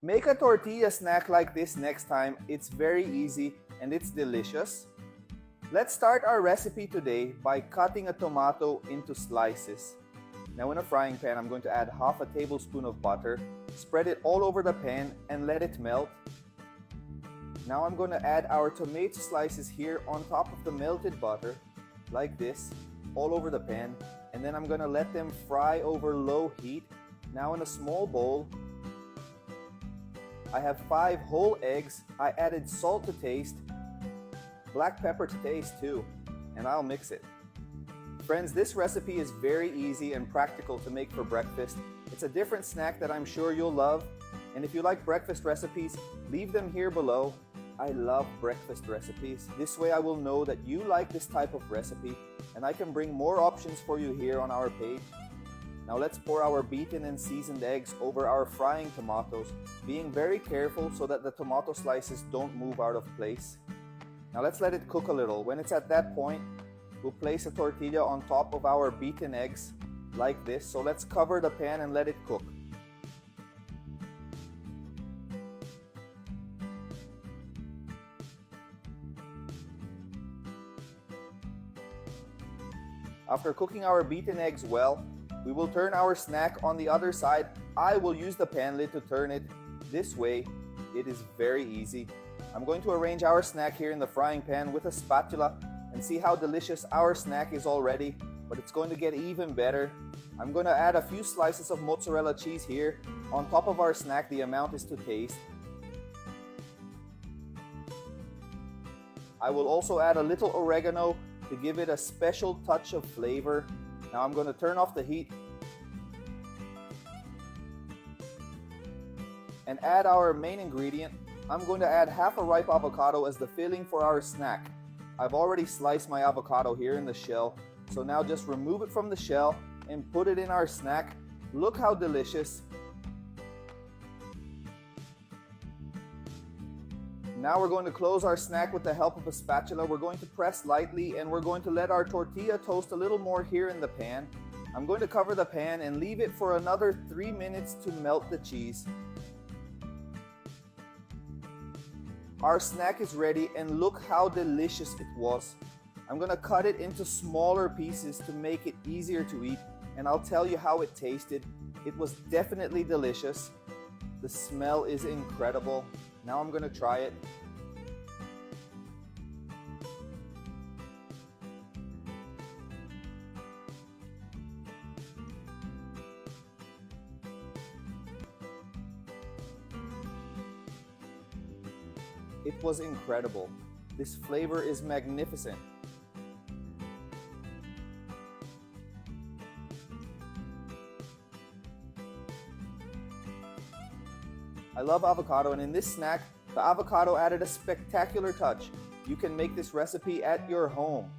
Make a tortilla snack like this next time. It's very easy and it's delicious. Let's start our recipe today by cutting a tomato into slices. Now in a frying pan, I'm going to add half a tablespoon of butter, spread it all over the pan and let it melt. Now I'm going to add our tomato slices here on top of the melted butter, like this, all over the pan, and then I'm going to let them fry over low heat. Now in a small bowl, I have 5 whole eggs. I added salt to taste, black pepper to taste too, and I'll mix it. Friends, this recipe is very easy and practical to make for breakfast. It's a different snack that I'm sure you'll love. And if you like breakfast recipes, leave them here below. I love breakfast recipes. This way I will know that you like this type of recipe and I can bring more options for you here on our page. Now let's pour our beaten and seasoned eggs over our frying tomatoes, being very careful so that the tomato slices don't move out of place. Now let's let it cook a little. When it's at that point, we'll place a tortilla on top of our beaten eggs like this. So let's cover the pan and let it cook. After cooking our beaten eggs well, we will turn our snack on the other side. I will use the pan lid to turn it this way. It is very easy. I'm going to arrange our snack here in the frying pan with a spatula and see how delicious our snack is already, but it's going to get even better. I'm going to add a few slices of mozzarella cheese here. On top of our snack, the amount is to taste. I will also add a little oregano to give it a special touch of flavor. Now I'm going to turn off the heat and add our main ingredient. I'm going to add half a ripe avocado as the filling for our snack. I've already sliced my avocado here in the shell, so now just remove it from the shell and put it in our snack. Look how delicious. Now we're going to close our snack with the help of a spatula. We're going to press lightly and we're going to let our tortilla toast a little more here in the pan. I'm going to cover the pan and leave it for another 3 minutes to melt the cheese. Our snack is ready and look how delicious it was. I'm going to cut it into smaller pieces to make it easier to eat, and I'll tell you how it tasted. It was definitely delicious. The smell is incredible. Now I'm going to try it. It was incredible. This flavor is magnificent. I love avocado, and in this snack, the avocado added a spectacular touch. You can make this recipe at your home.